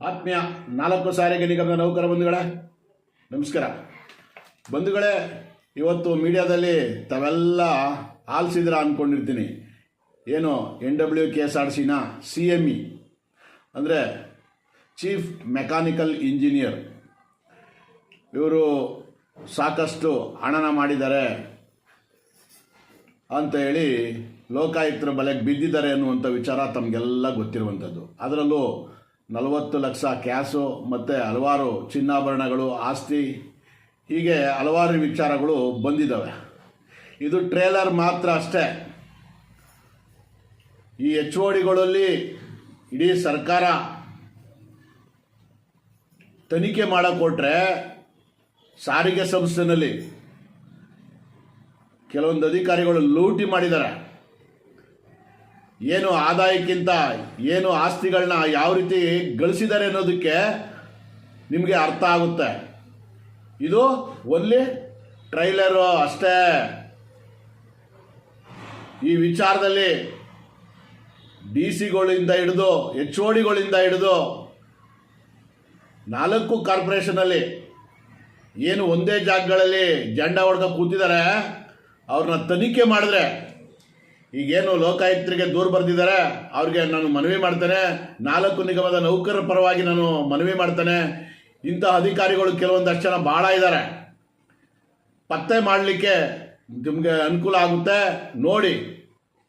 ಆತ್ಮೀಯ 4 ಸಾರಿಗೆ ನಿಗಮದ ನೌಕರ ಬಂಧುಗಳೇ, ನಮಸ್ಕಾರ. ಬಂಧುಗಳೇ, ಇವತ್ತು ಮೀಡಿಯಾದಲ್ಲಿ ತಾವೆಲ್ಲ ಆಲಿಸಿದ್ರ ಅಂದ್ಕೊಂಡಿರ್ತೀನಿ. ಏನು NWKSRTCನ CME ಅಂದರೆ ಚೀಫ್ ಮೆಕ್ಯಾನಿಕಲ್ ಇಂಜಿನಿಯರ್ ಇವರು ಸಾಕಷ್ಟು ಹಣನ ಮಾಡಿದ್ದಾರೆ ಅಂತ ಹೇಳಿ ಲೋಕಾಯುಕ್ತರ ಬಲೆಗೆ ಬಿದ್ದಿದ್ದಾರೆ ಅನ್ನುವಂಥ ವಿಚಾರ ತಮಗೆಲ್ಲ ಗೊತ್ತಿರುವಂಥದ್ದು. ಅದರಲ್ಲೂ 40 ಲಕ್ಷ ಕ್ಯಾಶು ಮತ್ತು ಹಲವಾರು ಚಿನ್ನಾಭರಣಗಳು, ಆಸ್ತಿ, ಹೀಗೆ ಹಲವಾರು ವಿಚಾರಗಳು ಬಂದಿದ್ದಾವೆ. ಇದು ಟ್ರೇಲರ್ ಮಾತ್ರ ಅಷ್ಟೇ. ಈ HODಗಳಲ್ಲಿ ಇಡೀ ಸರ್ಕಾರ ತನಿಖೆ ಮಾಡಕೊಟ್ರೆ ಸಾರಿಗೆ ಸಂಸ್ಥೆಯಲ್ಲಿ ಕೆಲವೊಂದು ಅಧಿಕಾರಿಗಳು ಲೂಟಿ ಮಾಡಿದ್ದಾರೆ. ಏನು ಆದಾಯಕ್ಕಿಂತ ಏನು ಆಸ್ತಿಗಳನ್ನ ಯಾವ ರೀತಿ ಗಳಿಸಿದ್ದಾರೆ ಅನ್ನೋದಕ್ಕೆ ನಿಮಗೆ ಅರ್ಥ ಆಗುತ್ತೆ. ಇದು ಒನ್ಲಿ ಟ್ರೈಲರು ಅಷ್ಟೇ. ಈ ವಿಚಾರದಲ್ಲಿ DC ಗಳಿಂದ ಹಿಡಿದು HODಗಳಿಂದ ಹಿಡಿದು 4 ಕಾರ್ಪೊರೇಷನಲ್ಲಿ ಏನು ಒಂದೇ ಜಾಗಗಳಲ್ಲಿ ಜೆಂಡಾ ಹೊಡ್ಕ ಕೂತಿದ್ದಾರೆ, ಅವ್ರನ್ನ ತನಿಖೆ ಮಾಡಿದ್ರೆ, ಈಗೇನು ಲೋಕಾಯುಕ್ತರಿಗೆ ದೂರು ಬರೆದಿದ್ದಾರೆ ಅವ್ರಿಗೆ ನಾನು ಮನವಿ ಮಾಡ್ತೇನೆ, 4 ನಿಗಮದ ನೌಕರರ ಪರವಾಗಿ ನಾನು ಮನವಿ ಮಾಡ್ತೇನೆ. ಇಂಥ ಅಧಿಕಾರಿಗಳು ಕೆಲವೊಂದಷ್ಟು ಜನ ಭಾಳ ಇದ್ದಾರೆ. ಪತ್ತೆ ಮಾಡಲಿಕ್ಕೆ ನಿಮಗೆ ಅನುಕೂಲ ಆಗುತ್ತೆ. ನೋಡಿ,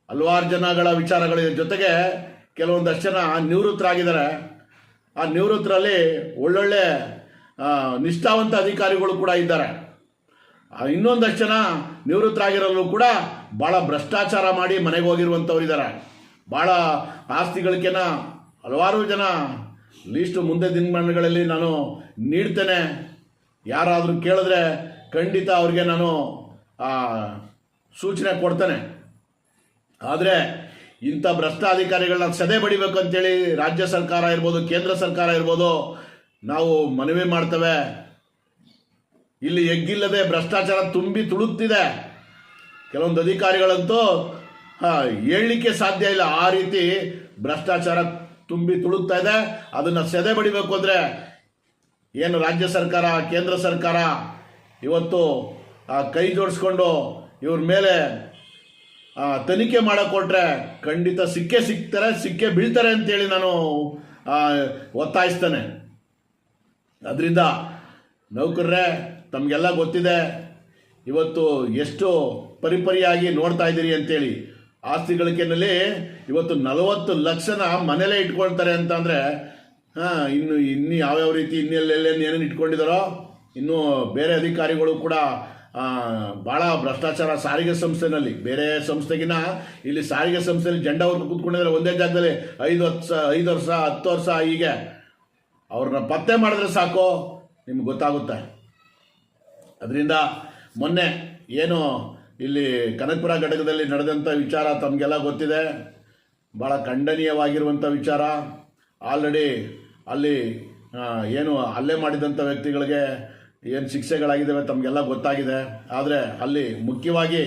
ಹಲವಾರು ಜನಗಳ ವಿಚಾರಗಳ ಜೊತೆಗೆ ಕೆಲವೊಂದಷ್ಟು ಜನ ನಿವೃತ್ತರಾಗಿದ್ದಾರೆ. ಆ ನಿವೃತ್ತರಲ್ಲಿ ಒಳ್ಳೊಳ್ಳೆ ನಿಷ್ಠಾವಂತ ಅಧಿಕಾರಿಗಳು ಕೂಡ ಇದ್ದಾರೆ. ಇನ್ನೊಂದಷ್ಟು ಜನ ನಿವೃತ್ತರಾಗಿರಲು ಕೂಡ ಭಾಳ ಭ್ರಷ್ಟಾಚಾರ ಮಾಡಿ ಮನೆಗೆ ಹೋಗಿರುವಂಥವ್ರು ಇದ್ದಾರೆ. ಭಾಳ ಆಸ್ತಿಗಳಿಗೆನ ಹಲವಾರು ಜನ ಲೀಸ್ಟು ಮುಂದೆ ದಿನಮಾನಗಳಲ್ಲಿ ನಾನು ನೀಡ್ತೇನೆ. ಯಾರಾದರೂ ಕೇಳಿದ್ರೆ ಖಂಡಿತ ಅವ್ರಿಗೆ ನಾನು ಸೂಚನೆ ಕೊಡ್ತೇನೆ. ಆದರೆ ಇಂಥ ಭ್ರಷ್ಟ ಅಧಿಕಾರಿಗಳನ್ನ ಸದೆ ಬಡಿಬೇಕು ಅಂತೇಳಿ ರಾಜ್ಯ ಸರ್ಕಾರ ಇರ್ಬೋದು, ಕೇಂದ್ರ ಸರ್ಕಾರ ಇರ್ಬೋದು, ನಾವು ಮನವಿ ಮಾಡ್ತೇವೆ. ಇಲ್ಲಿ ಎಗ್ಗಿಲ್ಲದೆ ಭ್ರಷ್ಟಾಚಾರ ತುಂಬಿ ತುಳುಕ್ತಿದೆ. ಕೆಲವೊಂದು ಅಧಿಕಾರಿಗಳಂತೂ ಹೇಳಲಿಕ್ಕೆ ಸಾಧ್ಯ ಇಲ್ಲ, ಆ ರೀತಿ ಭ್ರಷ್ಟಾಚಾರ ತುಂಬಿ ತುಳುಕ್ತಾ ಇದೆ. ಅದನ್ನು ಸೆದೆ ಬಡಿಬೇಕು ಅಂದರೆ ಏನು ರಾಜ್ಯ ಸರ್ಕಾರ, ಕೇಂದ್ರ ಸರ್ಕಾರ ಇವತ್ತು ಕೈ ಜೋಡಿಸ್ಕೊಂಡು ಇವ್ರ ಮೇಲೆ ತನಿಖೆ ಮಾಡಿಕೊಟ್ರೆ ಖಂಡಿತ ಸಿಕ್ಕೇ ಬೀಳ್ತಾರೆ ಅಂತೇಳಿ ನಾನು ಒತ್ತಾಯಿಸ್ತೇನೆ. ಅದರಿಂದ ನೌಕರರೇ, ತಮಗೆಲ್ಲ ಗೊತ್ತಿದೆ ಇವತ್ತು ಎಷ್ಟು ಪರಿಪರಿಯಾಗಿ ನೋಡ್ತಾ ಇದ್ದೀರಿ ಅಂತೇಳಿ. ಆಸ್ತಿ ಗಳಿಕೆನಲ್ಲಿ ಇವತ್ತು 40 ಲಕ್ಷನ ಮನೇಲೇ ಇಟ್ಕೊಳ್ತಾರೆ ಅಂತಂದರೆ ಇನ್ನು ಯಾವ್ಯಾವ ರೀತಿ ಏನೇನು ಇಟ್ಕೊಂಡಿದ್ದಾರೋ. ಇನ್ನು ಬೇರೆ ಅಧಿಕಾರಿಗಳು ಕೂಡ ಭಾಳ ಭ್ರಷ್ಟಾಚಾರ ಸಾರಿಗೆ ಸಂಸ್ಥೆನಲ್ಲಿ, ಬೇರೆ ಸಂಸ್ಥೆಗಿನ ಇಲ್ಲಿ ಸಾರಿಗೆ ಸಂಸ್ಥೆಯಲ್ಲಿ ಜೆಂಡಾ ಹೊರಗೆ ಕೂತ್ಕೊಂಡಿದ್ದಾರೆ ಒಂದೇ ಜಾಗದಲ್ಲಿ 5 ವರ್ಷ 10 ವರ್ಷ. ಹೀಗೆ ಅವ್ರನ್ನ ಪತ್ತೆ ಮಾಡಿದ್ರೆ ಸಾಕು, ನಿಮ್ಗೆ ಗೊತ್ತಾಗುತ್ತೆ. ಅದರಿಂದ ಮೊನ್ನೆ ಏನು ಇಲ್ಲಿ ಕನಕಪುರ ಘಟಕದಲ್ಲಿ ನಡೆದಂಥ ವಿಚಾರ ತಮಗೆಲ್ಲ ಗೊತ್ತಿದೆ. ಭಾಳ ಖಂಡನೀಯವಾಗಿರುವಂಥ ವಿಚಾರ. ಆಲ್ರೆಡಿ ಅಲ್ಲಿ ಏನು ಹಲ್ಲೆ ಮಾಡಿದಂಥ ವ್ಯಕ್ತಿಗಳಿಗೆ ಏನು ಶಿಕ್ಷೆಗಳಾಗಿದ್ದಾವೆ ತಮಗೆಲ್ಲ ಗೊತ್ತಾಗಿದೆ. ಆದರೆ ಅಲ್ಲಿ ಮುಖ್ಯವಾಗಿ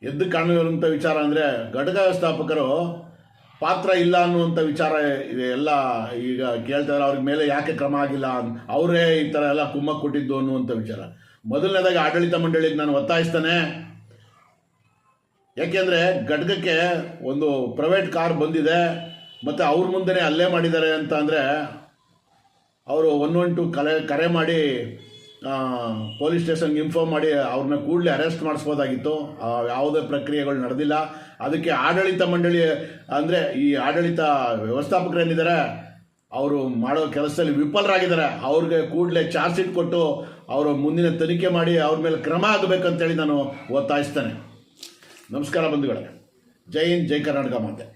ಎದ್ದು ಕಾಣುವಂಥ ವಿಚಾರ ಅಂದರೆ ಘಟಕ ವ್ಯವಸ್ಥಾಪಕರು ಪಾತ್ರ ಇಲ್ಲ ಅನ್ನುವಂಥ ವಿಚಾರ ಇದೆ. ಎಲ್ಲ ಈಗ ಕೇಳ್ತಾರೆ, ಅವ್ರ ಮೇಲೆ ಯಾಕೆ ಕ್ರಮ ಆಗಿಲ್ಲ, ಅವರೇ ಈ ಥರ ಎಲ್ಲ ಕುಮ್ಮಕ್ಕು ಕೊಟ್ಟಿದ್ದು ಅನ್ನುವಂಥ ವಿಚಾರ. ಮೊದಲನೇದಾಗಿ ಆಡಳಿತ ಮಂಡಳಿಗೆ ನಾನು ಒತ್ತಾಯಿಸ್ತೇನೆ. ಯಾಕೆಂದರೆ ಘಟಕಕ್ಕೆ ಒಂದು ಪ್ರೈವೇಟ್ ಕಾರ್ ಬಂದಿದೆ ಮತ್ತು ಅವ್ರ ಮುಂದೆನೇ ಹಲ್ಲೆ ಮಾಡಿದ್ದಾರೆ ಅಂತ ಅಂದರೆ ಅವರು 112 ಕರೆ ಮಾಡಿ ಪೊಲೀಸ್ ಸ್ಟೇಷನ್ಗೆ ಇನ್ಫಾರ್ಮ್ ಮಾಡಿ ಅವ್ರನ್ನ ಕೂಡಲೇ ಅರೆಸ್ಟ್ ಮಾಡಿಸ್ಬೋದಾಗಿತ್ತು. ಯಾವುದೇ ಪ್ರಕ್ರಿಯೆಗಳು ನಡೆದಿಲ್ಲ. ಅದಕ್ಕೆ ಆಡಳಿತ ಮಂಡಳಿ ಅಂದರೆ ಈ ಆಡಳಿತ ವ್ಯವಸ್ಥಾಪಕರೇನಿದ್ದಾರೆ ಅವರು ಮಾಡೋ ಕೆಲಸದಲ್ಲಿ ವಿಫಲರಾಗಿದ್ದಾರೆ. ಅವ್ರಿಗೆ ಕೂಡಲೇ ಚಾರ್ಜ್ ಶೀಟ್ ಕೊಟ್ಟು ಅವರು ಮುಂದಿನ ತನಿಖೆ ಮಾಡಿ ಅವ್ರ ಮೇಲೆ ಕ್ರಮ ಆಗಬೇಕಂತೇಳಿ ನಾನು ಒತ್ತಾಯಿಸ್ತೇನೆ. ನಮಸ್ಕಾರ ಬಂಧುಗಳೇ. ಜೈ ಹಿಂದ್, ಜೈ ಕರ್ನಾಟಕ ಮಾತೆ.